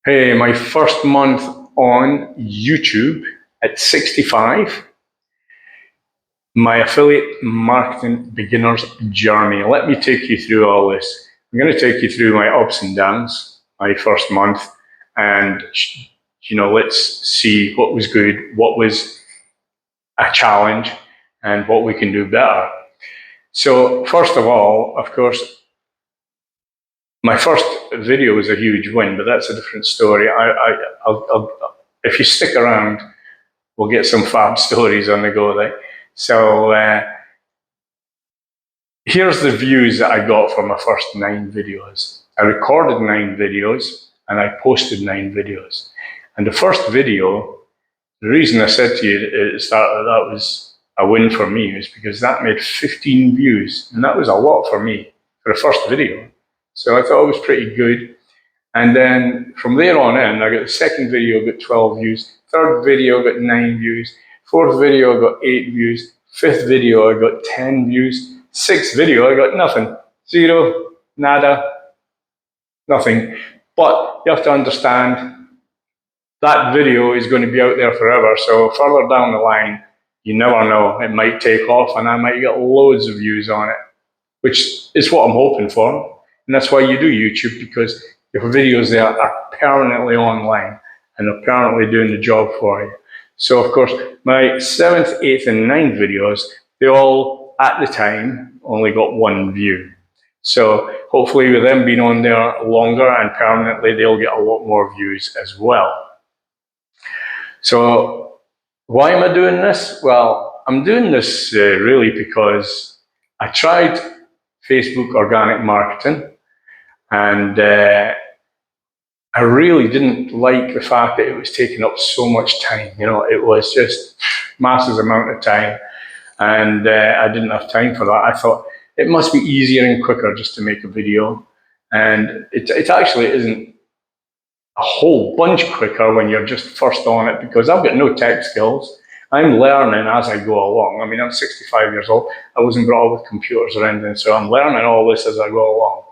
Hey, my first month on YouTube at 65, my affiliate marketing beginner's journey. Let me take you through all this. I'm going to take you through my ups and downs, my first month, and let's see what was good, what was a challenge, and what we can do better. So, first of all, of course, my first video was a huge win, but that's a different story. If you stick around, we'll get some fab stories on the go. So here's the views that I got from my first 9 videos. I recorded 9 videos and I posted 9 videos. And the first video, the reason I said to you at the start that was a win for me is because that made 15 views. And that was a lot for me for the first video. So I thought it was pretty good. And then from there on in, I got the second video, got 12 views. Third video, got 9 views. Fourth video, I got 8 views. Fifth video, I got 10 views. Sixth video, I got nothing. 0, nada, nothing. But you have to understand that video is going to be out there forever. So further down the line, you never know. It might take off and I might get loads of views on it, which is what I'm hoping for. And that's why you do YouTube, because your videos there are permanently online and are permanently doing the job for you. So, of course, my 7th, 8th, and 9th videos, they all, at the time, only got 1 view. So, hopefully, with them being on there longer and permanently, they'll get a lot more views as well. So, why am I doing this? Well, I'm doing this really because I tried Facebook organic marketing, and I really didn't like the fact that it was taking up so much time. It was just massive amount of time, and I didn't have time for that. I thought it must be easier and quicker just to make a video, and it actually isn't a whole bunch quicker when you're just first on it, because I've got no tech skills. I'm learning as I go along. I mean, I'm 65 years old. I wasn't brought up with computers or anything, so I'm learning all this as I go along.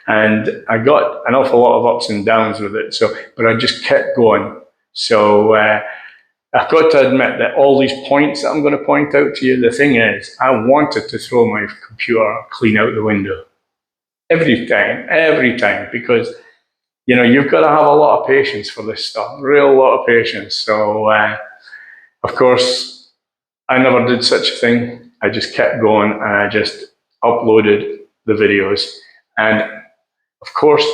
And I got an awful lot of ups and downs with it. But I just kept going. So I've got to admit that all these points that I'm going to point out to you, the thing is, I wanted to throw my computer clean out the window every time, because you've got to have a lot of patience for this stuff, real lot of patience. So of course, I never did such a thing. I just kept going and I just uploaded the videos. And of course,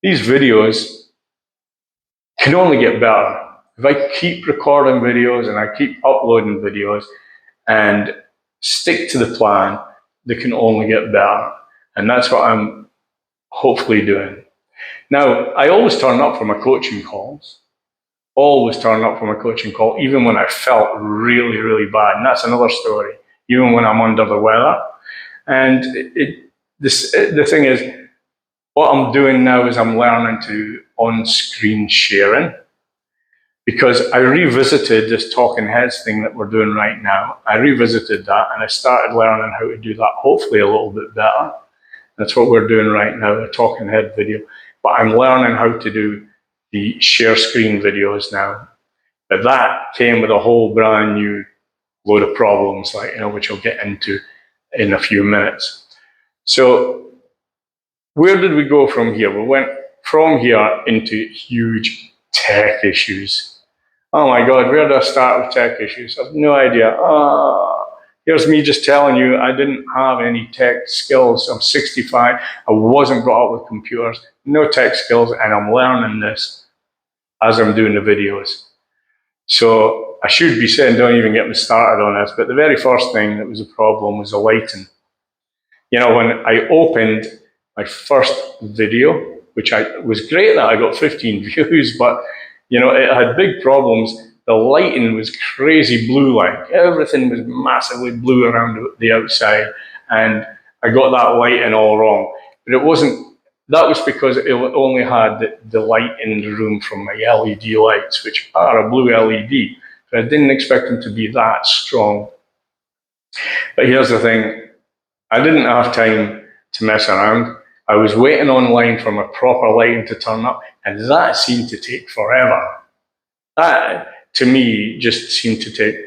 these videos can only get better. If I keep recording videos and I keep uploading videos and stick to the plan, they can only get better. And that's what I'm hopefully doing. Now, I always turn up for my coaching calls. Always turn up for my coaching call, even when I felt really, really bad. And that's another story, even when I'm under the weather. And the thing is, what I'm doing now is I'm learning to on-screen sharing, because I revisited this talking heads thing that we're doing right now. I revisited that and I started learning how to do that, hopefully a little bit better. That's what we're doing right now, a talking head video. But I'm learning how to do the share screen videos now. But that came with a whole brand new load of problems, which I'll get into in a few minutes. So where did we go from here? We went from here into huge tech issues. Oh my God, where did I start with tech issues? I have no idea. Here's me just telling you I didn't have any tech skills. I'm 65. I wasn't brought up with computers, no tech skills, and I'm learning this as I'm doing the videos. So I should be saying, don't even get me started on this, but the very first thing that was a problem was the lighting. When I opened my first video, which was great that I got 15 views, but it had big problems. The lighting was crazy blue like. Everything was massively blue around the outside, and I got that lighting all wrong. But it wasn't, that was because it only had the light in the room from my LED lights, which are a blue LED. But I didn't expect them to be that strong. But here's the thing, I didn't have time to mess around. I was waiting online for my proper lighting to turn up, and that seemed to take forever. That, to me, just seemed to take,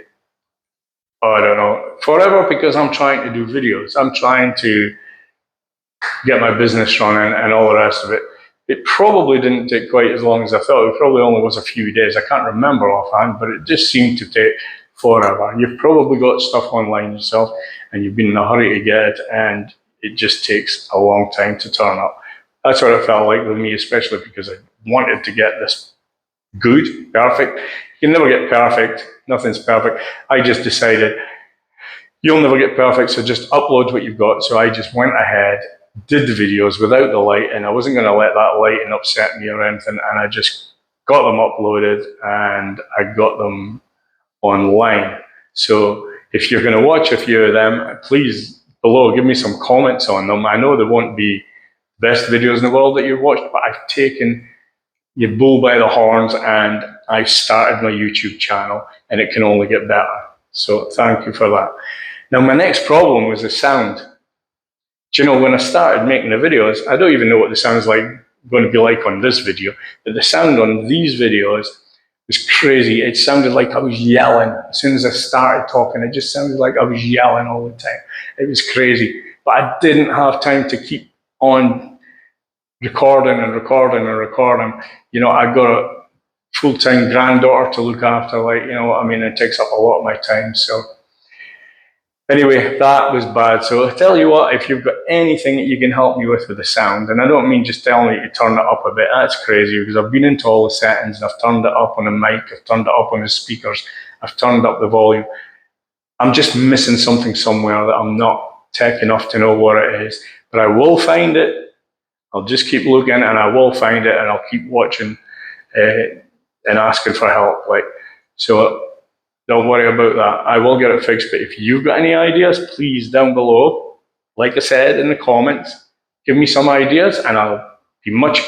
I don't know, forever, because I'm trying to do videos. I'm trying to get my business running and all the rest of it. It probably didn't take quite as long as I thought. It probably only was a few days. I can't remember offhand, but it just seemed to take forever. You've probably got stuff online yourself and you've been in a hurry to get it, and it just takes a long time to turn up. That's what it felt like with me, especially because I wanted to get this good, perfect. You can never get perfect. Nothing's perfect. I just decided you'll never get perfect, so just upload what you've got. So I just went ahead, did the videos without the light, and I wasn't going to let that lighting upset me or anything, and I just got them uploaded and I got them online. So if you're going to watch a few of them, please below give me some comments on them. I know they won't be the best videos in the world that you've watched, but I've taken your bull by the horns and I've started my YouTube channel, and it can only get better. So thank you for that. Now, my next problem was the sound. Do you know, when I started making the videos, I don't even know what the sound's like going to be like on this video, but the sound on these videos was crazy. It sounded like I was yelling. As soon as I started talking, it just sounded like I was yelling all the time. It was crazy. But I didn't have time to keep on recording and recording and recording. You know, I got a full-time granddaughter to look after, like, you know what I mean? It takes up a lot of my time, so anyway, that was bad. So I tell you what, if you've got anything that you can help me with the sound, and I don't mean just telling me to turn it up a bit, that's crazy, because I've been into all the settings, and I've turned it up on the mic, I've turned it up on the speakers, I've turned up the volume. I'm just missing something somewhere that I'm not tech enough to know what it is, but I will find it. I'll just keep looking, and I will find it, and I'll keep watching and asking for help. So don't worry about that. I will get it fixed. But if you've got any ideas, please down below, like I said in the comments, give me some ideas, and I'll be much,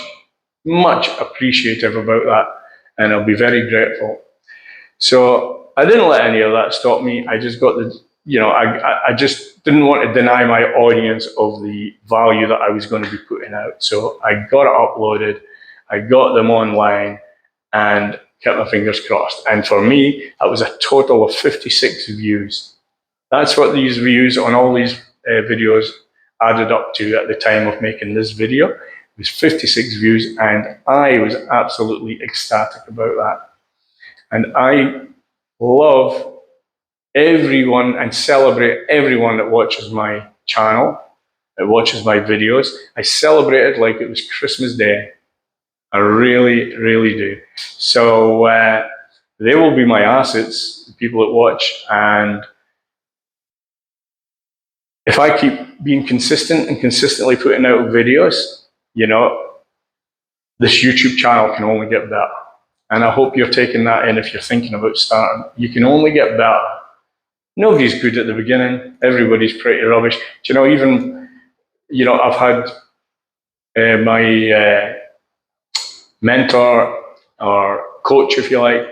much appreciative about that, and I'll be very grateful. So I didn't let any of that stop me. I just got I just didn't want to deny my audience of the value that I was going to be putting out. So I got it uploaded, I got them online, and kept my fingers crossed. And for me, that was a total of 56 views. That's what these views on all these videos added up to at the time of making this video. It was 56 views, and I was absolutely ecstatic about that. And I love everyone and celebrate everyone that watches my channel, that watches my videos. I celebrate it like it was Christmas Day. I really, really do. So they will be my assets, the people that watch. And if I keep being consistent and consistently putting out videos, you know, this YouTube channel can only get better. And I hope you're taking that in if you're thinking about starting. You can only get better. Nobody's good at the beginning. Everybody's pretty rubbish. Do you know, even, you know, I've had my mentor or coach, if you like,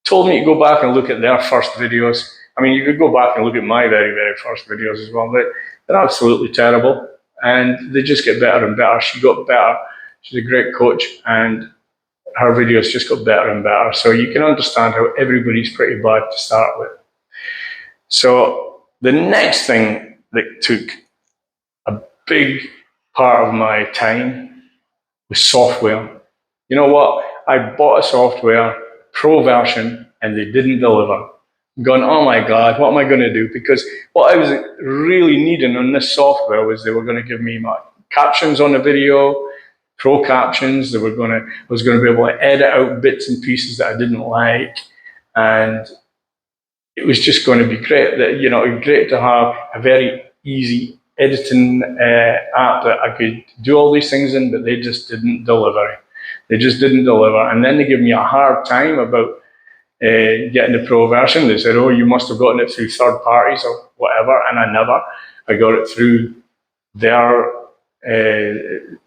told me to go back and look at their first videos. I mean, you could go back and look at my very, very first videos as well, but they're absolutely terrible, and they just get better and better. She got better. She's a great coach, and her videos just got better and better. So you can understand how everybody's pretty bad to start with. So the next thing that took a big part of my time was software. You know what? I bought a software, pro version, and they didn't deliver. I'm going, oh my God, what am I going to do? Because what I was really needing on this software was they were going to give me my captions on the video, pro captions. I was going to be able to edit out bits and pieces that I didn't like, and it was just going to be great. That, you know, great to have a very easy editing app that I could do all these things in, but they just didn't deliver. They just didn't deliver. And then they gave me a hard time about getting the pro version. They said, oh, you must have gotten it through third parties or whatever. And I never. I got it through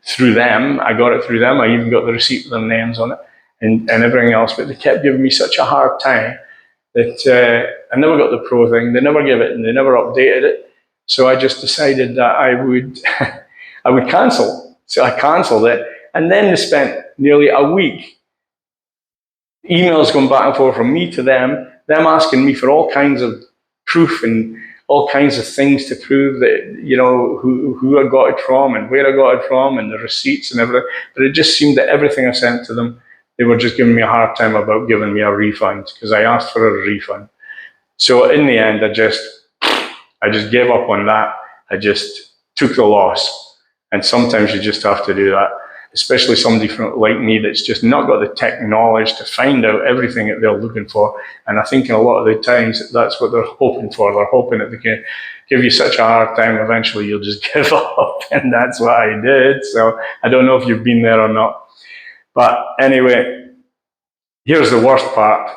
through them. I got it through them. I even got the receipt with their names on it and everything else. But they kept giving me such a hard time that I never got the pro thing. They never gave it, and they never updated it. So I just decided that I would I would cancel. So I cancelled it. And then they spent nearly a week, emails going back and forth from me to them asking me for all kinds of proof and all kinds of things to prove that, who I got it from and where I got it from and the receipts and everything. But it just seemed that everything I sent to them, they were just giving me a hard time about giving me a refund because I asked for a refund. So in the end, I just gave up on that. I just took the loss. And sometimes you just have to do that, especially somebody like me that's just not got the tech knowledge to find out everything that they're looking for. And I think in a lot of the times, that's what they're hoping for. They're hoping that they can give you such a hard time, eventually you'll just give up. And that's what I did. So I don't know if you've been there or not. But anyway, here's the worst part.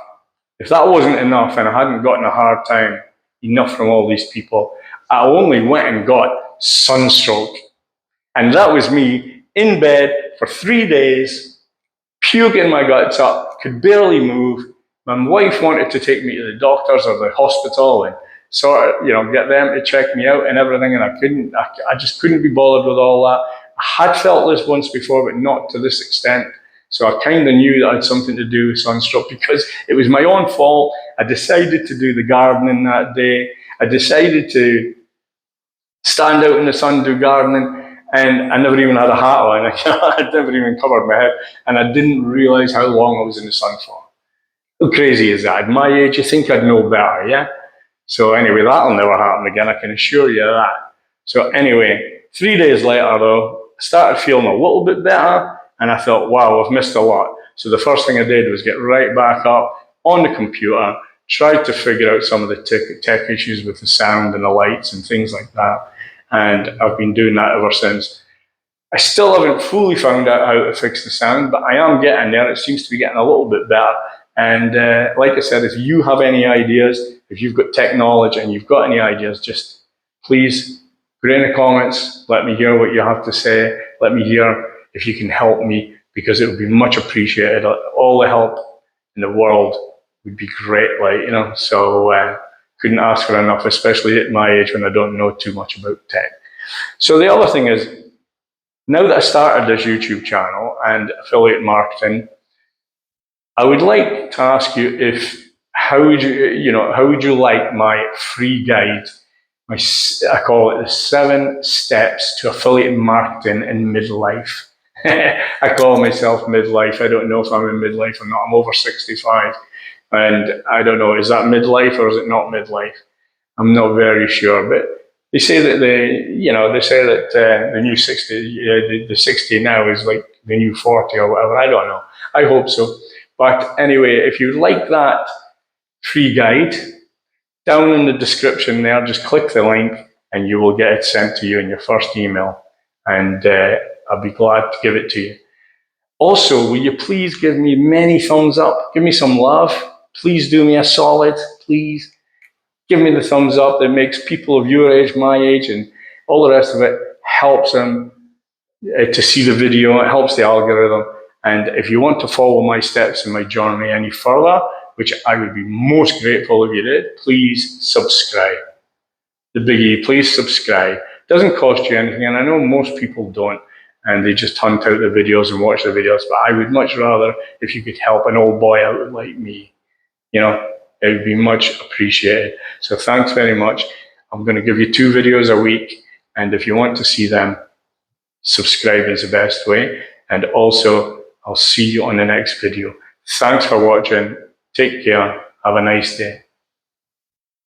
If that wasn't enough and I hadn't gotten a hard time enough from all these people, I only went and got sunstroke. And that was me in bed for 3 days, puking my guts up, could barely move. My wife wanted to take me to the doctors or the hospital and sort of, get them to check me out and everything. And I just couldn't be bothered with all that. I had felt this once before, but not to this extent. So I kind of knew that I had something to do with sunstroke because it was my own fault. I decided to do the gardening that day. I decided to stand out in the sun, do gardening, and I never even had a hat on. I never even covered my head, and I didn't realize how long I was in the sun for. How crazy is that? At my age, you think I'd know better, yeah? So anyway, that'll never happen again, I can assure you that. So anyway, 3 days later though, I started feeling a little bit better, and I thought, wow, I've missed a lot. So the first thing I did was get right back up on the computer, tried to figure out some of the tech issues with the sound and the lights and things like that. And I've been doing that ever since. I still haven't fully found out how to fix the sound, but I am getting there. It seems to be getting a little bit better. And like I said, if you have any ideas, if you've got tech knowledge and you've got any ideas, just please put it in the comments. Let me hear what you have to say. Let me hear if you can help me, because it would be much appreciated. All the help in the world would be great, so couldn't ask for enough, especially at my age when I don't know too much about tech. So the other thing is, now that I started this YouTube channel and affiliate marketing, I would like to ask you how would you like my free guide? I call it the 7 steps to affiliate marketing in midlife. I call myself midlife. I don't know if I'm in midlife or not. I'm over 65. And I don't know, is that midlife or is it not midlife? I'm not very sure. But they say that the new 60, the 60 now is like the new 40 or whatever. I don't know. I hope so. But anyway, if you like that free guide, down in the description there, just click the link and you will get it sent to you in your first email. And I'll be glad to give it to you. Also, will you please give me many thumbs up? Give me some love. Please do me a solid. Please give me the thumbs up. That makes people of your age, my age, and all the rest of it helps them to see the video. It helps the algorithm. And if you want to follow my steps in my journey any further, which I would be most grateful if you did, please subscribe. The biggie, please subscribe. It doesn't cost you anything, and I know most people don't, and they just hunt out the videos and watch the videos, but I would much rather if you could help an old boy out like me. It would be much appreciated. So thanks very much. I'm going to give you 2 videos a week, and if you want to see them, subscribe is the best way. And also, I'll see you on the next video. Thanks for watching. Take care. Have a nice day.